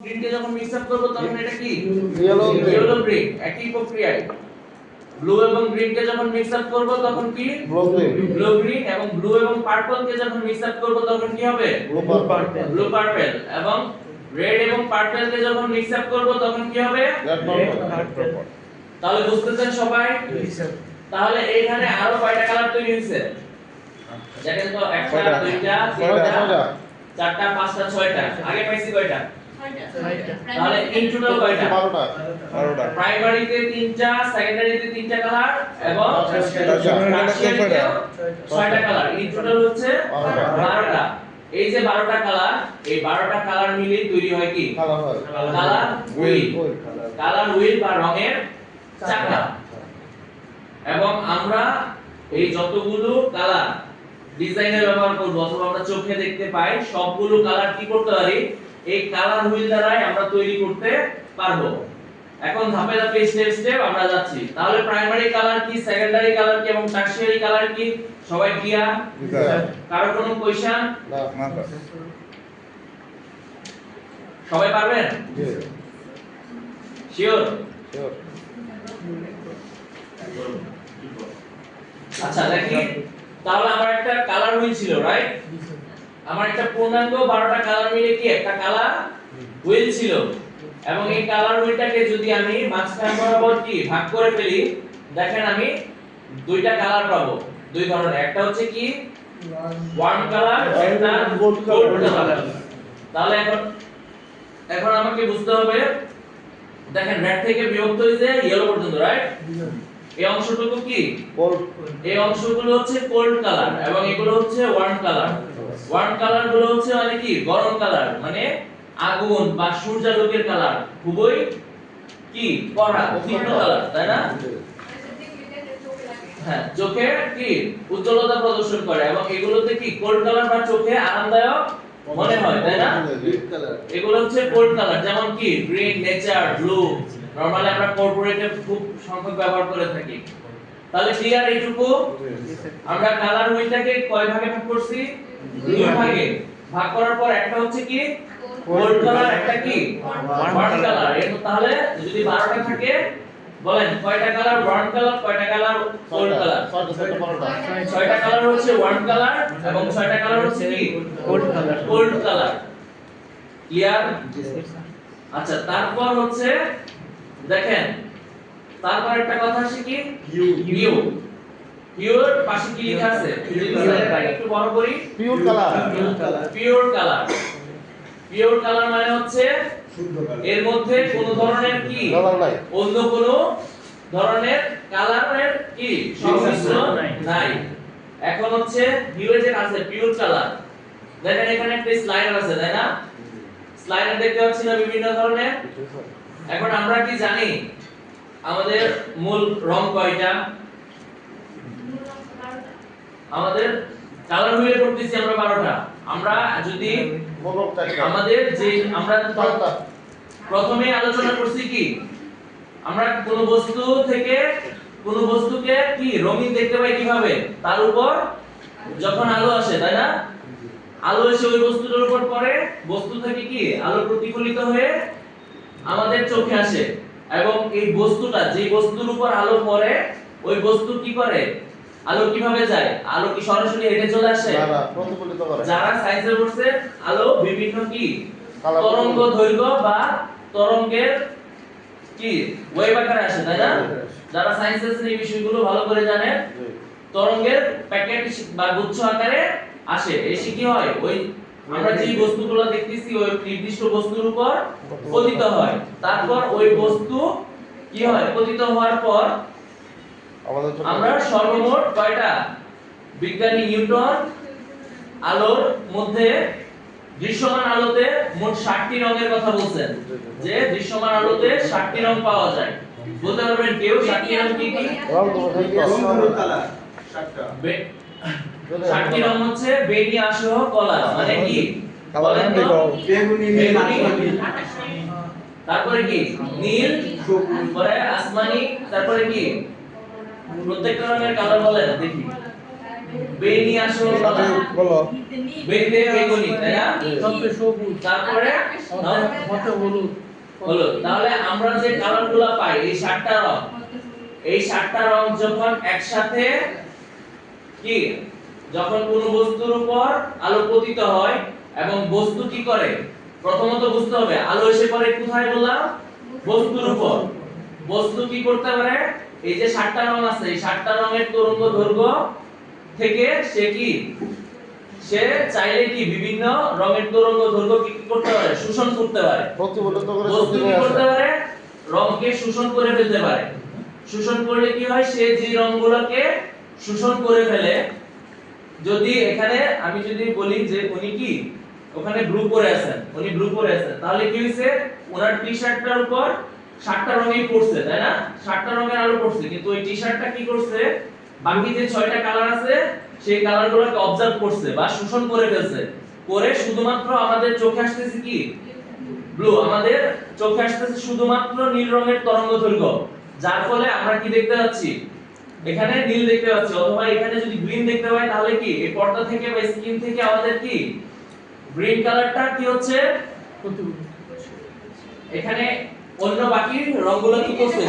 গ্রিনকে যখন mix up করব তখন এটা কি ইয়েলো গ্রিন একই প্রক্রিয়ায় ব্লু এবং গ্রিনকে যখন মিক্স আপ করব তখন কি ব্লু গ্রিন এবং ব্লু এবং পার্পলকে যখন মিক্স আপ করব তখন কি হবে ব্লু পার্পল এবং রেড এবং পার্পলকে যখন মিক্স আপ করব তখন কি হবে রেড পার্পল। তাহলে বুঝতেছেন সবাই? তাহলে এইখানে আরো কয়টা কালার তৈরি হয়েছে দেখেন তো একটা দুইটা তিনটা চারটা পাঁচটা ছয়টা আগে পাইছি কয়টা তাহলে ইন টোটাল কয়টা 12টা প্রাইমারিতে তিনটা সেকেন্ডারিতে তিনটা কালার এবং টারশিয়ারিতে ছয়টা কালার ইন টোটাল হচ্ছে 12টা এই যে 12টা কালার এই 12টা কালার মিলে তৈরি হয় কি কালার হুইল বা রঙের চাকা এবং আমরা এই যতগুলো কালার ডিজাইনে ব্যবহার করব অথবা আমরা চোখে দেখতে পাই সবগুলো কালার কি করতে পারি এই কালার হুইল দ্বারাই আমরা তৈরি করতে পারবো। এখন ধাপে ধাপে স্টেপ স্টেপ আমরা যাচ্ছি। তাহলে প্রাইমারি কালার কি, সেকেন্ডারি কালার কি এবং টারশিয়ারি কালার কি সবাই ক্লিয়ার? কারো কোনো কোশ্চেন? না সবাই পারবেন? জি শিওর? শিওর। আচ্ছা দেখি তাহলে আমার একটা কালার হুইল ছিল রাইট আমার একটা পূর্ণাঙ্গ 12টা কালার মিলে কি একটা কালার হুইল ছিল এবং এই কালার হুইলটাকে যদি আমি মাঝখান বরাবর কি ভাগ করে ফেলি দেখেন আমি দুইটা কালার পাবো দুই ধরনের একটা হচ্ছে কি ওয়ার্ম কালার একটা গোল্ড কালার তাহলে এখন আমাকে বুঝতে হবে দেখেন রেড থেকে বিভক্ত হইছে ইয়েলো পর্যন্ত রাইট এই অংশটুকু কি এই অংশগুলো হচ্ছে কোল্ড কালার এবং এগুলো হচ্ছে ওয়ার্ম কালার গুলো হচ্ছে মানে কি গরম কালার মানে আগুন বা সূর্যালোকের কালার খুবই কি কড়া তীক্ষ্ণ কালার তাই না হ্যাঁ চোখে কি উজ্জ্বলতা প্রদর্শন করে এবং এগুলোতে কি কোল্ড কালার বা চোখে আরামদায়ক মনে হয় তাই না এগুলো হচ্ছে কোল্ড কালার যেমন কি গ্রিন নেচার ব্লু নরমালি আমরা কর্পোরেটে খুব সংখ্যক ব্যবহার করে থাকি তাহলে ক্লিয়ার এইটুকু আমরা কালার হুইলটাকে কয় ভাগে ভাগ করছি দুই ভাগে ভাগ করার পর একটা হচ্ছে কি কোল্ড কালার একটা কি ওয়ার্ম কালার এর তাহলে যদি 12টা থাকে বলেন কয়টা কালার ওয়ার্ম কালার কয়টা কালার কোল্ড কালার 6টা কালার হচ্ছে ওয়ার্ম কালার এবং 6টা কালার হচ্ছে কি কোল্ড কালার ক্লিয়ার আচ্ছা তারপর হচ্ছে দেখেন তারপর একটা কথা আছে কি পিওর পাশে কি লেখা আছে একটু বড় করি পিওর কালার মানে হচ্ছে এর মধ্যে কোন ধরনের কি অন্য কোন ধরনের কালারের কি সংমিশ্রণ নাই এখন হচ্ছে ভিউয়ে যে আছে পিওর কালার দেখেন এখানে একটা স্লাইডার আছে তাই না স্লাইডার দেখতে পাচ্ছি না বিভিন্ন ধরনের এখন আমরা কি জানি আমাদের মূল রং কয়টা আমাদের কালার হুইলে পড়তেছি আমরা 12টা আমরা যদি আমাদের যে আমরা প্রথমে আলোচনা করছি কি আমরা কোন বস্তু থেকে কোন বস্তুকে কি রঙিন দেখতে পাই কিভাবে তার উপর যখন আলো আসে তাই না আলো এসে ওই বস্তুটার উপর পড়ে বস্তু থেকে কি আলো প্রতিফলিত হয়ে আমাদের চোখে আসে এবং এই বস্তুটা যে বস্তুর উপর আলো পড়ে ওই বস্তু কি করে আলো কিভাবে যায় আলো কি সরাসরি হেঁটে চলে আসে না প্রতিফলিত করে যারা সায়েন্সে পড়ছে আলো বিভিন্ন কি তরঙ্গ দৈর্ঘ্য বা তরঙ্গের কি ওয়েভ আকারে আসে তাই না যারা সায়েন্সে এই বিষয়গুলো ভালো করে জানে তরঙ্গের প্যাকেট বা গুচ্ছ আকারে আসে এসে কি হয় ওই আমরা যে বস্তুগুলো দেখতেছি ওই নির্দিষ্ট বস্তুর উপর পতিত হয় তারপর ওই বস্তু কি হয় পতিত হওয়ার পর আমরা সর্বমোট কয়টা বিজ্ঞানী নিউটন আলোর মধ্যে দৃশ্যমান আলোতে মোট 60টি রঙের কথা বলছেন যে দৃশ্যমান আলোতে 60টি রং পাওয়া যায় বলতে পারবেন কেউ 60টি রং কি কি কালার 60টি রং হচ্ছে বেনি আসহ কলা মানে কি বলেন তো বেগুনি তারপরে কি নীল পরে আসমানি তারপরে কি প্রত্যেকটা রঙের কালার বলেন দেখি বেনি আসো সাথে বলো বেনিতে বেগুনি তাই না সবচেয়ে সবুজ তারপরে হতে হলুদ হলো তাহলে আমরা যে কালারগুলো পাই এই 7টা রং এই 7টা রং যখন একসাথে কি যখন কোনো বস্তুর উপর আলো পতিত হয় এবং বস্তু কি করে প্রথমত বুঝতে হবে আলো এসে পড়ে কোথায় বললাম বস্তুর উপর বস্তু কি করতে পারে এই যে 7টা রং আছে এই 7টা রঙের তরঙ্গ দৈর্ঘ্য থেকে সে কি সে চাইলে কি বিভিন্ন রঙের তরঙ্গ দৈর্ঘ্য কি করতে পারে শোষণ করতে পারে প্রতিফলিত করে বস্তু চোখে কি আসে করতে পারে রংকে শোষণ করে ফেলতে পারে শোষণ করলে কি হয় সে যে রংগুলোকে শোষণ করে ফেলে যদি এখানে আমি যদি বলি যে উনি কি ওখানে ব্লু পরে আছেন উনি ব্লু পরে আছেন তাহলে কি হইছে ওনার টি-শার্টটার উপর 7টা রঙই পড়ছে তাই না 7টা রঙের আলো পড়ছে কিন্তু ওই টি-শার্টটা কি করছে বাকি যে 6টা কালার আছে সেই কালারগুলোকে অবজার্ভ করছে বা শোষণ করে ফেলছে করে শুধুমাত্র আমাদের চোখে আসতেছে কি ব্লু আমাদের চোখে আসতেছে শুধুমাত্র নীল রঙের তরঙ্গদৈর্ঘ্য যার ফলে আমরা কি দেখতে পাচ্ছি এখানে নীল দেখতে পাচ্ছি অথবা এখানে যদি গ্রিন দেখতে পাই তাহলে কি এই পর্দা থেকে বা স্ক্রিন থেকে আমাদের কি গ্রিন কালারটা কি হচ্ছে প্রতিফলিত এখানে অন্য বাকি রংগুলো কি করছে